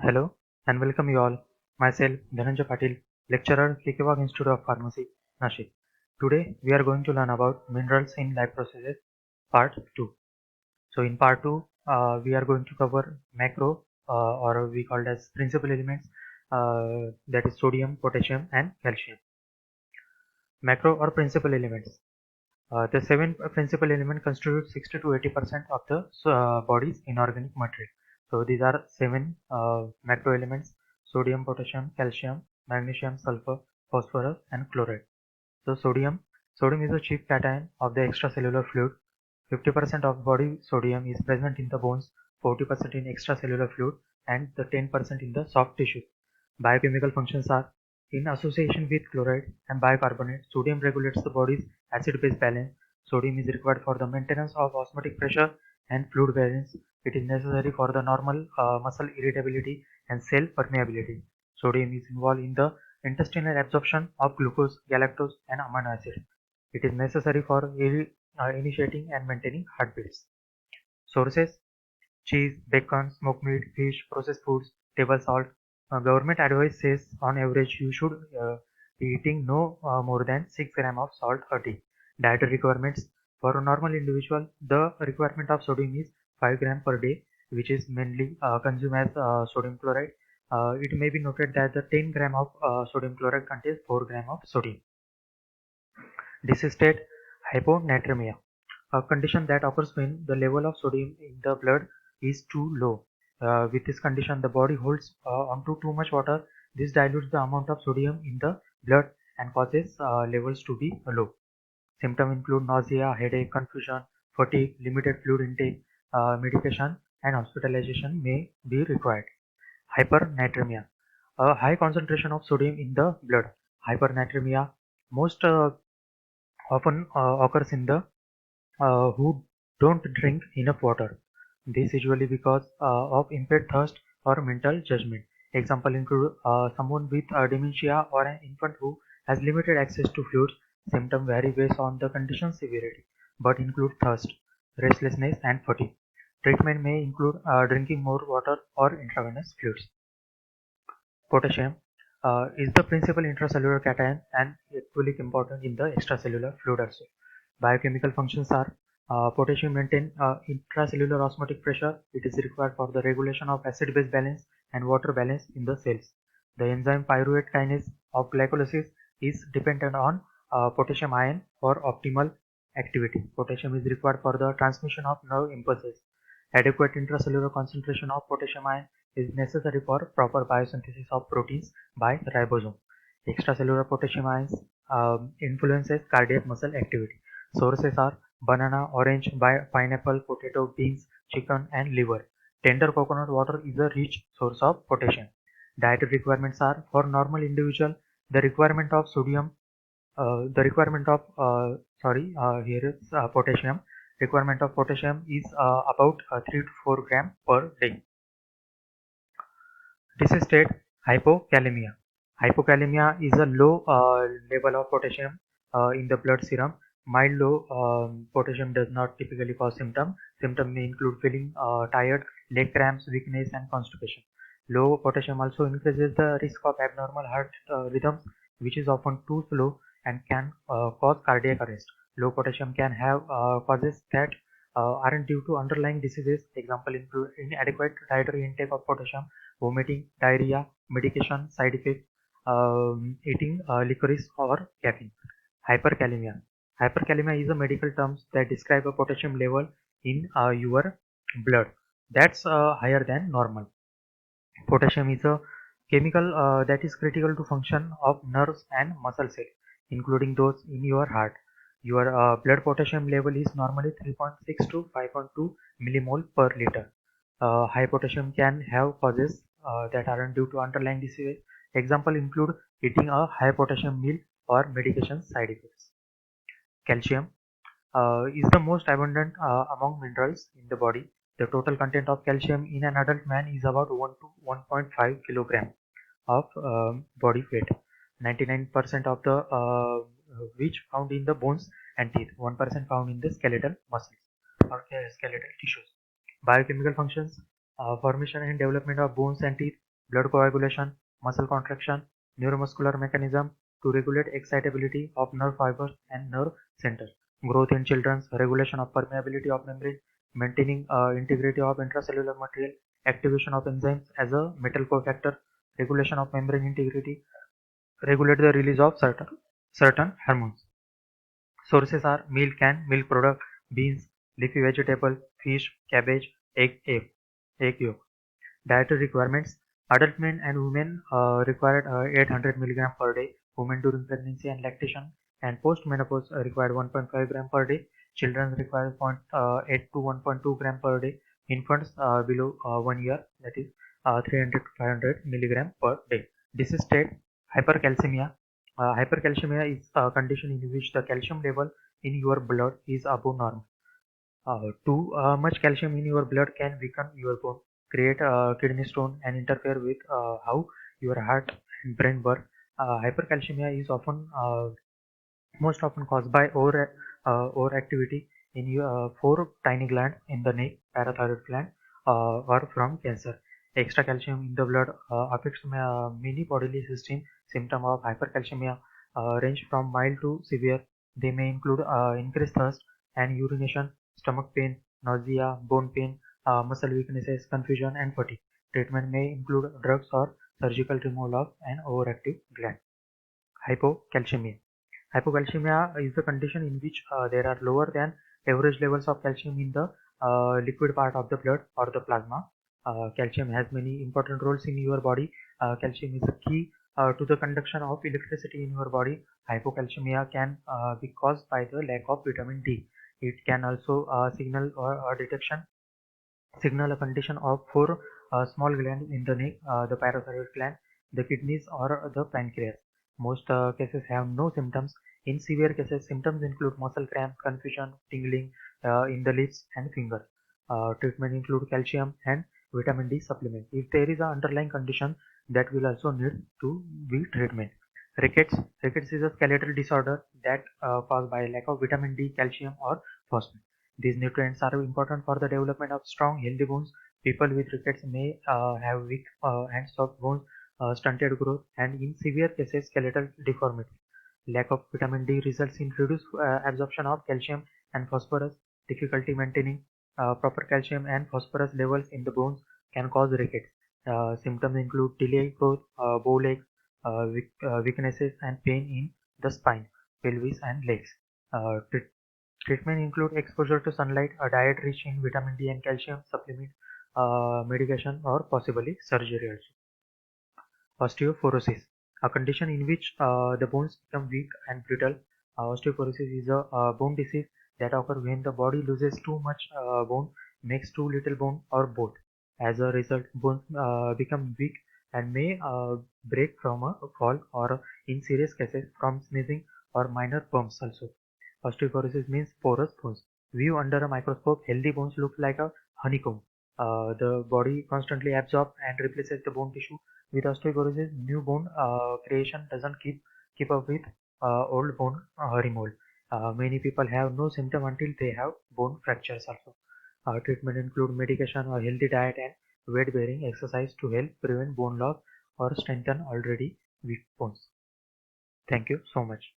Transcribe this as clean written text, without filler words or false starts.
Hello and welcome you all. Myself Dhananjay Patil, lecturer, Kekewag Institute of Pharmacy, Nashik. Today we are going to learn about minerals in life processes, part 2. So in part 2, we are going to cover macro or we called as principal elements, that is sodium, potassium and calcium. Macro or principal elements. The seven principal elements constitute 60 to 80% of the body's inorganic material. So these are seven macro elements: sodium, potassium, calcium, magnesium, sulfur, phosphorus, and chloride. So sodium is the chief cation of the extracellular fluid. 50% of body sodium is present in the bones, 40% in extracellular fluid, and the 10% in the soft tissue. Biochemical functions are: in association with chloride and bicarbonate, sodium regulates the body's acid-base balance. Sodium is required for the maintenance of osmotic pressure and fluid balance. It is necessary for the normal muscle irritability and cell permeability. Sodium is involved in the intestinal absorption of glucose, galactose, and amino acids. It is necessary for initiating and maintaining heartbeats. Sources: cheese, bacon, smoked meat, fish, processed foods, table salt. Government advice says on average you should be eating no more than 6 grams of salt a day. Dietary requirements: for a normal individual, the requirement of sodium is 5 grams per day, which is mainly consumed as sodium chloride. It may be noted that the 10 gram of sodium chloride contains 4 grams of sodium. Disease state: hyponatremia, a condition that occurs when the level of sodium in the blood is too low. With this condition, the body holds onto too much water. This dilutes the amount of sodium in the blood and causes levels to be low. Symptoms include nausea, headache, confusion, fatigue, limited fluid intake. Medication and hospitalization may be required. Hypernatremia, a high concentration of sodium in the blood. Hypernatremia most often occurs in the who don't drink enough water. This usually because of impaired thirst or mental judgment. Example include someone with dementia or an infant who has limited access to fluids. Symptoms vary based on the condition's severity, but include thirst, restlessness, and fatigue. Treatment may include drinking more water or intravenous fluids. Potassium is the principal intracellular cation and equally important in the extracellular fluid also. Biochemical functions are: potassium maintains intracellular osmotic pressure. It is required for the regulation of acid-base balance and water balance in the cells. The enzyme pyruvate kinase of glycolysis is dependent on potassium ion for optimal activity. Potassium is required for the transmission of nerve impulses. Adequate intracellular concentration of potassium ion is necessary for proper biosynthesis of proteins by ribosome. Extracellular potassium ions influences cardiac muscle activity. Sources are banana, orange, pineapple, potato, beans, chicken, and liver. Tender coconut water is a rich source of potassium. Dietary requirements are: for normal individual, the requirement of sodium, the requirement of here is potassium. Requirement of potassium is about 3 to 4 gram per day. Disease state: hypokalemia. Hypokalemia is a low level of potassium in the blood serum. Mild low potassium does not typically cause symptoms. Symptoms may include feeling tired, leg cramps, weakness, and constipation. Low potassium also increases the risk of abnormal heart rhythms, which is often too slow and can cause cardiac arrest. Low potassium can have causes that aren't due to underlying diseases. Example include inadequate dietary intake of potassium, vomiting, diarrhea, medication side effects, eating licorice or caffeine. Hyperkalemia. Hyperkalemia is a medical term that describe a potassium level in your blood that's higher than normal. Potassium is a chemical that is critical to function of nerves and muscle cells, including those in your heart. Your blood potassium level is normally 3.6 to 5.2 millimole per liter. High potassium can have causes that aren't due to underlying disease. Example include eating a high potassium meal or medication side effects. Calcium is the most abundant among minerals in the body. The total content of calcium in an adult man is about 1 to 1.5 kilogram of body weight. 99% of the which found in the bones and teeth. 1% found in the skeletal muscles or skeletal tissues. Biochemical functions: formation and development of bones and teeth, blood coagulation, muscle contraction, neuromuscular mechanism to regulate excitability of nerve fibers and nerve centers, growth in children, regulation of permeability of membrane, maintaining integrity of intracellular material, activation of enzymes as a metal cofactor, regulation of membrane integrity, regulate the release of certain hormones. Sources are milk and milk product, beans, leafy vegetable, fish, cabbage, egg yolk. Dietary requirements: adult men and women required 800 mg per day. Women during pregnancy and lactation and post-menopause required 1.5 gram per day. Children require 0.8 to 1.2 gram per day. Infants below 1 year, that is 300 to 500 milligram per day. Disease state: hypercalcemia. Hypercalcemia is a condition in which the calcium level in your blood is above normal. Too much calcium in your blood can weaken your bone, create kidney stone, and interfere with how your heart and brain work. Hypercalcemia is most often caused by overactivity in your four tiny glands in the neck, parathyroid gland, or from cancer. Extra calcium in the blood affects many bodily systems. Symptoms of hypercalcemia range from mild to severe. They may include increased thirst and urination, stomach pain, nausea, bone pain, muscle weaknesses, confusion, and fatigue. Treatment may include drugs or surgical removal of an overactive gland. Hypocalcemia. Hypocalcemia is the condition in which there are lower than average levels of calcium in the liquid part of the blood or the plasma. Calcium has many important roles in your body. Calcium is the key to the conduction of electricity in your body. Hypocalcemia can be caused by the lack of vitamin D. It can also signal a condition of four small glands in the neck, the parathyroid gland, the kidneys, or the pancreas. Most cases have no symptoms. In severe cases, symptoms include muscle cramp, confusion, tingling in the lips and fingers. Treatment include calcium and vitamin D supplement. If there is an underlying condition, that will also need to be treatment. Rickets. Rickets is a skeletal disorder that caused by lack of vitamin D, calcium, or phosphate. These nutrients are important for the development of strong, healthy bones. People with rickets may have weak and soft bones, stunted growth, and in severe cases, skeletal deformity. Lack of vitamin D results in reduced absorption of calcium and phosphorus. Difficulty maintaining proper calcium and phosphorus levels in the bones can cause rickets. Symptoms include delayed growth, bow legs, weaknesses, and pain in the spine, pelvis, and legs. Treatment include exposure to sunlight, a diet rich in vitamin D and calcium, supplement, medication, or possibly surgery also. Osteoporosis, a condition in which the bones become weak and brittle. Osteoporosis is a bone disease that occurs when the body loses too much bone, makes too little bone, or both. As a result, bones become weak and may break from a fall or, in serious cases, from sneezing or minor bumps also. Osteoporosis means porous bones. View under a microscope, healthy bones look like a honeycomb. The body constantly absorbs and replaces the bone tissue. With osteoporosis, new bone creation doesn't keep up with old bone removal. Many people have no symptom until they have bone fractures also. Treatment include medication or healthy diet and weight-bearing exercise to help prevent bone loss or strengthen already weak bones. Thank you so much.